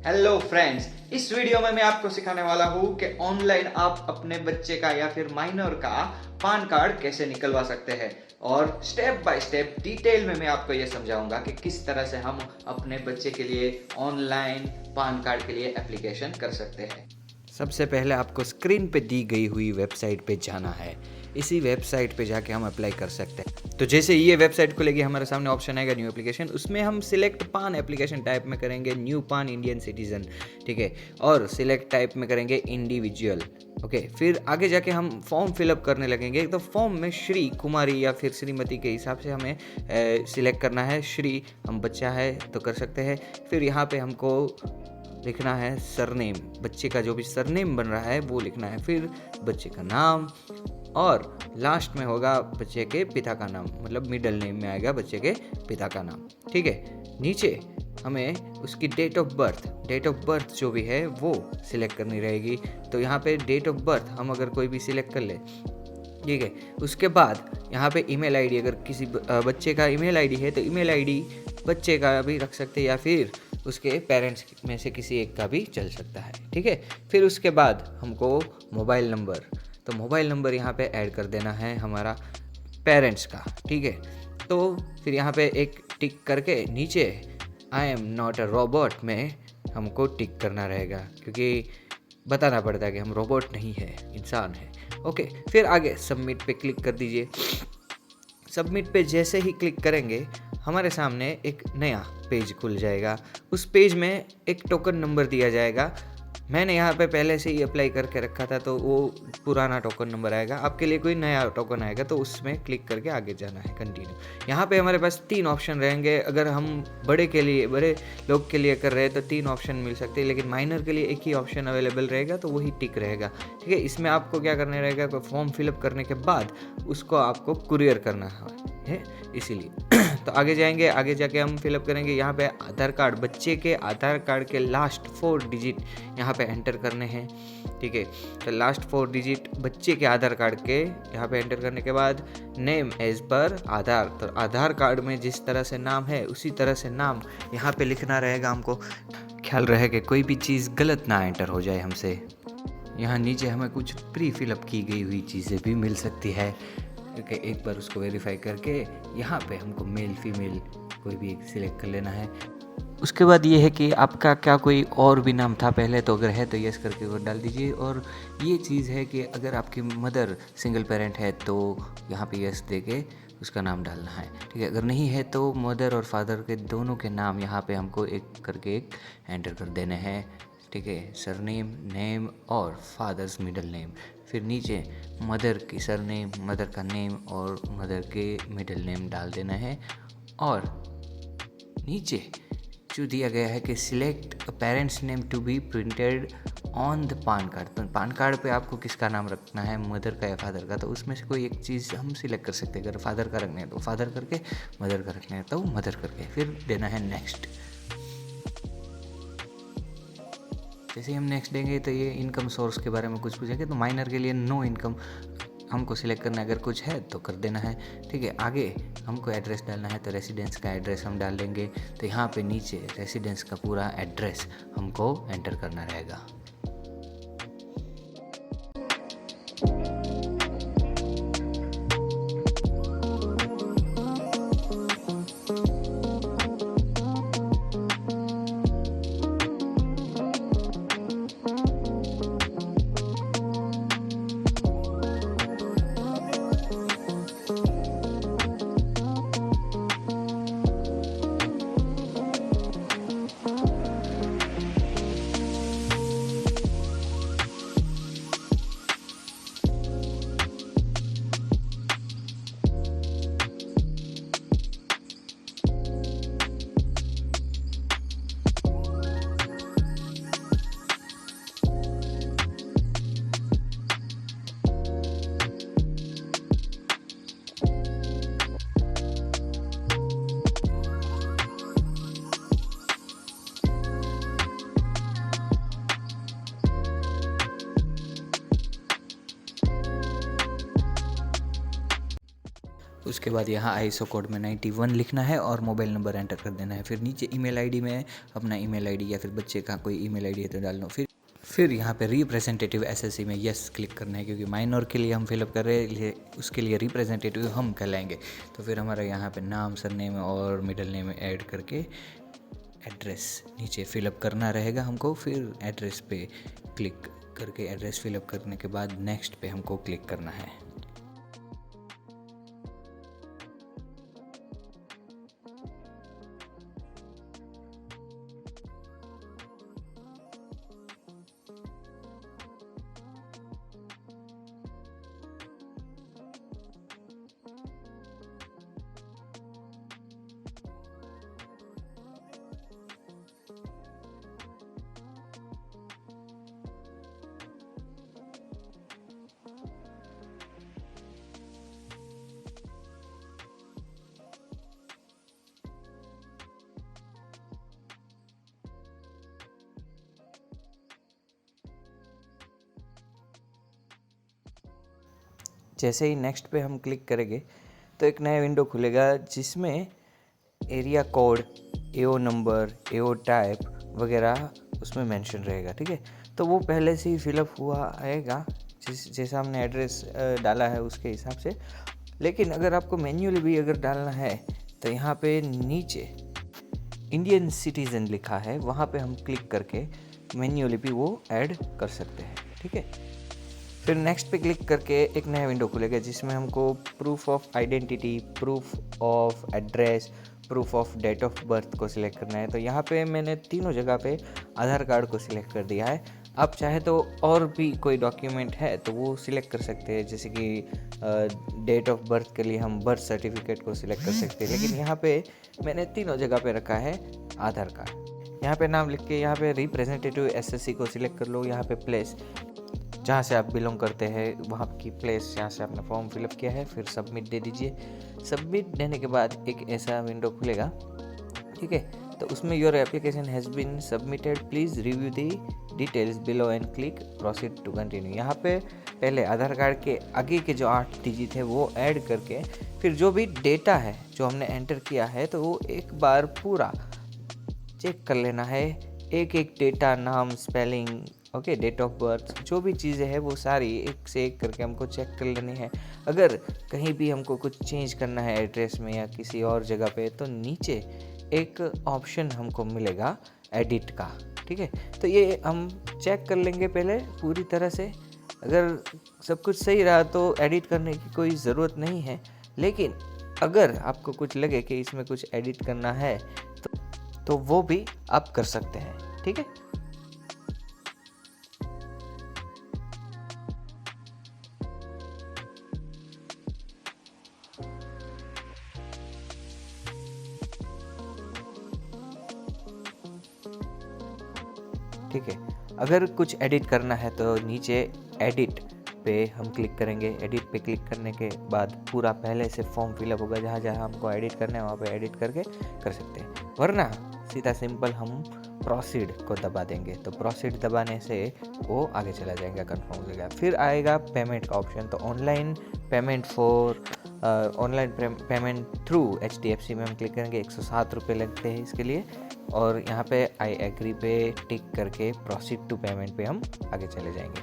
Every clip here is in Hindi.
हेलो फ्रेंड्स, इस वीडियो में मैं आपको सिखाने वाला हूँ कि ऑनलाइन आप अपने बच्चे का या फिर माइनर का पान कार्ड कैसे निकलवा सकते हैं और स्टेप बाय स्टेप डिटेल में मैं आपको ये समझाऊंगा कि किस तरह से हम अपने बच्चे के लिए ऑनलाइन पान कार्ड के लिए एप्लीकेशन कर सकते हैं। सबसे पहले आपको स्क्रीन पे दी गई हुई वेबसाइट पे जाना है। इसी वेबसाइट पे जाके हम अप्लाई कर सकते हैं। तो जैसे ये वेबसाइट खुलेगी हमारे सामने ऑप्शन आएगा न्यू एप्लीकेशन, उसमें हम सिलेक्ट पान एप्लीकेशन टाइप में करेंगे न्यू पान इंडियन सिटीजन, ठीक है, और सिलेक्ट टाइप में करेंगे इंडिविजुअल। ओके, फिर आगे जाके हम फॉर्म फिलअप करने लगेंगे। तो फॉर्म में श्री कुमारी या फिर श्रीमती के हिसाब से हमें सिलेक्ट करना है। श्री हम बच्चा है तो कर सकते हैं। फिर यहाँ पे हमको लिखना है सरनेम, बच्चे का जो भी सरनेम बन रहा है वो लिखना है। फिर बच्चे का नाम और लास्ट में होगा बच्चे के पिता का नाम, मतलब मिडल नेम में आएगा बच्चे के पिता का नाम, ठीक है। नीचे हमें उसकी डेट ऑफ बर्थ जो भी है वो सिलेक्ट करनी रहेगी। तो यहाँ पे डेट ऑफ बर्थ हम अगर कोई भी सिलेक्ट कर ले, ठीक है। उसके बाद यहाँ पे ईमेल आईडी, अगर किसी बच्चे का ईमेल आईडी है तो ईमेल आईडी बच्चे का भी रख सकते हैं या फिर उसके पेरेंट्स में से किसी एक का भी चल सकता है, ठीक है। फिर उसके बाद हमको मोबाइल नंबर, तो मोबाइल नंबर यहाँ पे ऐड कर देना है हमारा पेरेंट्स का, ठीक है। तो फिर यहाँ पे एक टिक करके नीचे I am not a robot में हमको टिक करना रहेगा, क्योंकि बताना पड़ता है कि हम रोबोट नहीं है, इंसान है। ओके, फिर आगे सबमिट पे क्लिक कर दीजिए। सबमिट पे जैसे ही क्लिक करेंगे हमारे सामने एक नया पेज खुल जाएगा। उस पेज में एक टोकन नंबर दिया जाएगा। मैंने यहाँ पे पहले से ही अप्लाई करके रखा था तो वो पुराना टोकन नंबर आएगा। आपके लिए कोई नया टोकन आएगा तो उसमें क्लिक करके आगे जाना है, कंटिन्यू। यहाँ पे हमारे पास 3 ऑप्शन रहेंगे। अगर हम बड़े लोग के लिए कर रहे हैं तो 3 ऑप्शन मिल सकते हैं, लेकिन माइनर के लिए एक ही ऑप्शन अवेलेबल रहेगा, तो वही टिक रहेगा, ठीक है। इसमें आपको क्या करना रहेगा, कोई फॉर्म फिलअप करने के बाद उसको आपको कुरियर करना है, इसीलिए। तो आगे जाएंगे, आगे जाके हम फिलअप करेंगे। यहाँ पे आधार कार्ड, बच्चे के आधार कार्ड के लास्ट 4 डिजिट यहाँ पे एंटर करने हैं, ठीक है। तो लास्ट 4 डिजिट बच्चे के आधार कार्ड के यहाँ पे एंटर करने के बाद नेम एज पर आधार, तो आधार कार्ड में जिस तरह से नाम है उसी तरह से नाम यहाँ पे लिखना रहेगा। हमको ख्याल रहे कि कोई भी चीज़ गलत ना एंटर हो जाए हमसे। यहाँ नीचे हमें कुछ प्री फिलअप की गई हुई चीज़ें भी मिल सकती है, क्योंकि एक बार उसको वेरीफाई करके यहाँ पे हमको मेल फीमेल कोई भी एक सिलेक्ट कर लेना है। उसके बाद ये है कि आपका क्या कोई और भी नाम था पहले, तो अगर है तो यस करके वो डाल दीजिए। और ये चीज़ है कि अगर आपकी मदर सिंगल पेरेंट है तो यहाँ पे यस दे के उसका नाम डालना है, ठीक है। अगर नहीं है तो मदर और फादर के दोनों के नाम यहाँ पे हमको एक करके एक एंटर कर देने हैं, ठीक है। सरनेम, नेम और फादर्स मिडल नेम। फिर नीचे मदर की सरनेम, मदर का नेम और मदर के मिडल नेम डाल देना है। और नीचे जो दिया गया है कि select a parents name to be printed on the PAN card, तो पान कार्ड पे आपको किसका नाम रखना है, मदर का या फादर का, तो उसमें से कोई एक चीज़ हम सिलेक्ट कर सकते हैं। अगर फादर का रखना है तो फादर करके, मदर का रखना है तो मदर करके, फिर देना है नेक्स्ट। जैसे ही हम नेक्स्ट देंगे तो ये इनकम सोर्स के बारे में कुछ पूछेंगे, तो माइनर के लिए नो इनकम हमको सिलेक्ट करना है, अगर कुछ है तो कर देना है, ठीक है। आगे हमको एड्रेस डालना है तो रेसिडेंस का एड्रेस हम डाल देंगे। तो यहाँ पे नीचे रेसिडेंस का पूरा एड्रेस हमको एंटर करना रहेगा। उसके बाद यहाँ आईएसओ कोड में 91 लिखना है और मोबाइल नंबर एंटर कर देना है। फिर नीचे ईमेल आईडी में अपना ईमेल आईडी या फिर बच्चे का कोई ईमेल आईडी है तो डाल लो। फिर यहाँ पे रिप्रेजेंटेटिव एसएससी में यस क्लिक करना है, क्योंकि माइनर के लिए हम फिलअप कर रहे हैं, उसके लिए रिप्रेजेंटेटिव हम कहलाएंगे। तो फिर हमारा यहाँ पे नाम, सरनेम और मिडिल नेम ऐड करके एड्रेस नीचे फिलअप करना रहेगा हमको। फिर एड्रेस पे क्लिक करके एड्रेस फिलअप करने के बाद नेक्स्ट पे हमको क्लिक करना है। जैसे ही नेक्स्ट पे हम क्लिक करेंगे तो एक नया विंडो खुलेगा जिसमें एरिया कोड, एओ नंबर, एओ टाइप वगैरह उसमें मेंशन रहेगा। ठीक है, तो वो पहले से ही फिलअप हुआ आएगा जैसा हमने एड्रेस डाला है उसके हिसाब से। लेकिन अगर आपको मैन्युअली भी अगर डालना है तो यहाँ पे नीचे इंडियन सिटीज़न लिखा है, वहाँ पे हम क्लिक करके मैन्युअली भी वो ऐड कर सकते हैं। ठीक है, फिर नेक्स्ट पे क्लिक करके एक नया विंडो खुलेगा जिसमें हमको proof of identity, proof of address, proof of date of birth को सिलेक्ट करना है। तो यहाँ पे मैंने तीनों जगह पे आधार कार्ड को सिलेक्ट कर दिया है। आप चाहे तो और भी कोई डॉक्यूमेंट है तो वो सिलेक्ट कर सकते हैं, जैसे कि डेट ऑफ बर्थ के लिए हम बर्थ सर्टिफिकेट को सिलेक्ट कर सकते हैं। लेकिन यहाँ पे मैंने तीनों जगह पे रखा है आधार कार्ड। यहाँ पे नाम लिख के यहाँ पे रिप्रेजेंटेटिव एसएससी को सिलेक्ट कर लो। यहाँ पे प्लेस जहाँ से आप बिलोंग करते हैं वहाँ की प्लेस जहाँ से आपने फॉर्म फिलअप किया है, फिर सबमिट दे दीजिए। सबमिट देने के बाद एक ऐसा विंडो खुलेगा। ठीक है, तो उसमें your application has been submitted, please review the details below and click proceed to continue. यहाँ पे पहले आधार कार्ड के आगे के जो 8 डिजिट है वो ऐड करके फिर जो भी डेटा है जो हमने एंटर किया है तो वो एक बार पूरा चेक कर लेना है। एक एक डेटा, नाम, spelling, okay, date of birth, जो भी चीज़ें हैं वो सारी एक से एक करके हमको चेक कर लेनी है। अगर कहीं भी हमको कुछ चेंज करना है एड्रेस में या किसी और जगह पे तो नीचे एक ऑप्शन हमको मिलेगा एडिट का। ठीक है, तो ये हम चेक कर लेंगे पहले पूरी तरह से। अगर सब कुछ सही रहा तो एडिट करने की कोई ज़रूरत नहीं है। लेकिन अगर आपको कुछ लगे कि इसमें कुछ एडिट करना है तो वो भी आप कर सकते हैं। ठीक है, ठीक है, अगर कुछ एडिट करना है तो नीचे एडिट पे हम क्लिक करेंगे। एडिट पे क्लिक करने के बाद पूरा पहले से फॉर्म फिलअप होगा, जहाँ जहाँ हमको एडिट करना है वहाँ पे एडिट करके कर सकते हैं। वरना सीधा सिंपल हम प्रोसीड को दबा देंगे, तो प्रोसीड दबाने से वो आगे चला जाएगा, कंफर्म हो जाएगा। फिर आएगा पेमेंट का ऑप्शन। तो ऑनलाइन पेमेंट थ्रू HDFC में हम क्लिक करेंगे। 107 रुपये लगते हैं इसके लिए। और यहाँ पे आई एग्री पे टिक करके प्रोसीड टू पेमेंट पे हम आगे चले जाएंगे।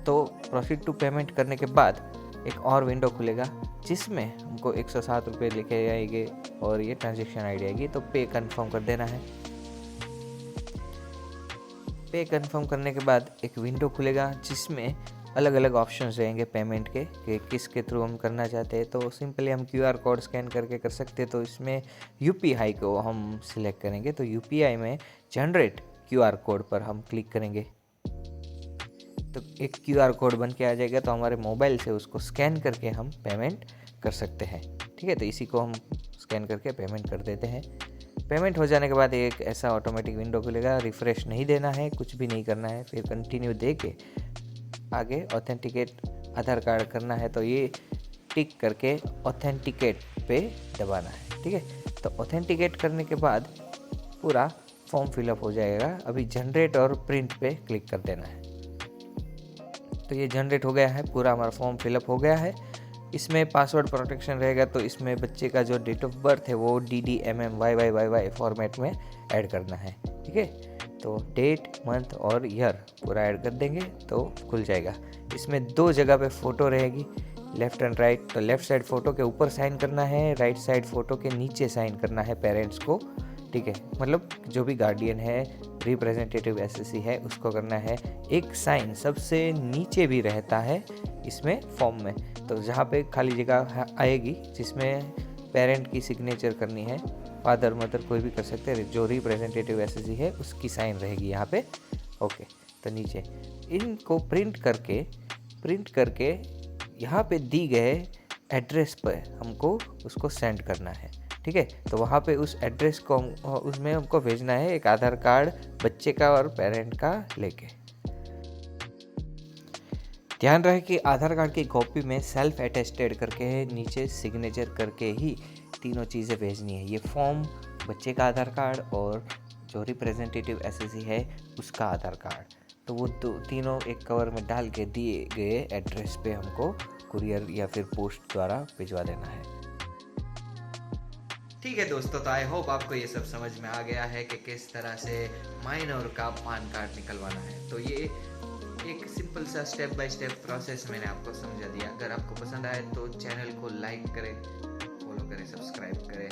तो प्रोसीड टू पेमेंट करने के बाद एक और विंडो खुलेगा जिसमें हमको 107 रुपये लिखे जाएंगे और ये ट्रांजेक्शन आईडी आएगी। तो पे कंफर्म कर देना है। पे कंफर्म करने के बाद एक विंडो खुलेगा जिसमें अलग अलग ऑप्शंस रहेंगे पेमेंट के कि किसके थ्रू हम करना चाहते हैं। तो सिंपली हम QR कोड स्कैन करके कर सकते हैं। तो इसमें UPI को हम सिलेक्ट करेंगे। तो UPI में जनरेट QR कोड पर हम क्लिक करेंगे तो एक QR कोड बन के आ जाएगा। तो हमारे मोबाइल से उसको स्कैन करके हम पेमेंट कर सकते हैं। ठीक है, तो इसी को हम स्कैन करके पेमेंट कर देते हैं। पेमेंट हो जाने के बाद एक ऐसा ऑटोमेटिक विंडो खुलेगा। रिफ़्रेश नहीं देना है, कुछ भी नहीं करना है। फिर कंटिन्यू दे के आगे ऑथेंटिकेट आधार कार्ड करना है। तो ये टिक करके ऑथेंटिकेट पे दबाना है। ठीक है, तो ऑथेंटिकेट करने के बाद पूरा फॉर्म फिलअप हो जाएगा। अभी जनरेट और प्रिंट पे क्लिक कर देना है। तो ये जनरेट हो गया है, पूरा हमारा फॉर्म फिलअप हो गया है। इसमें पासवर्ड प्रोटेक्शन रहेगा, तो इसमें बच्चे का जो डेट ऑफ बर्थ है वो DDMMYYYY फॉर्मेट में ऐड करना है। ठीक है, तो डेट, मंथ और ईयर पूरा ऐड कर देंगे तो खुल जाएगा। इसमें 2 जगह पे फ़ोटो रहेगी, लेफ़्ट एंड राइट। तो लेफ़्ट साइड फ़ोटो के ऊपर साइन करना है, राइट साइड फ़ोटो के नीचे साइन करना है पेरेंट्स को। ठीक है, मतलब जो भी गार्डियन है, रिप्रेजेंटेटिव एसएससी है, उसको करना है। एक साइन सबसे नीचे भी रहता है इसमें फॉर्म में, तो जहाँ पे खाली जगह आएगी जिसमें पेरेंट की सिग्नेचर करनी है, फादर मदर कोई भी कर सकते हैं, जो रिप्रेजेंटेटिव एसएससी है उसकी साइन रहेगी यहाँ पे। ओके, तो नीचे इनको प्रिंट करके यहाँ पे दी गए एड्रेस पर हमको उसको सेंड करना है। ठीक है, तो वहाँ पे उस एड्रेस को उसमें हमको भेजना है एक आधार कार्ड बच्चे का और पेरेंट का लेके। ध्यान रहे कि आधार कार्ड की कॉपी में सेल्फ अटेस्टेड करके नीचे सिग्नेचर करके ही तीनों चीज़ें भेजनी है। ये फॉर्म, बच्चे का आधार कार्ड और जो रिप्रेजेंटेटिव एसएससी है उसका आधार कार्ड, तो वो तीनों एक कवर में डाल के दिए गए एड्रेस पे हमको कुरियर या फिर पोस्ट द्वारा भिजवा देना है। ठीक है दोस्तों, तो आई होप आपको ये सब समझ में आ गया है कि किस तरह से माइनर का पान कार्ड निकलवाना है। तो ये एक सिंपल सा स्टेप बाय स्टेप प्रोसेस मैंने आपको समझा दिया। अगर आपको पसंद आए तो चैनल को लाइक करें, फॉलो करें, सब्सक्राइब करें।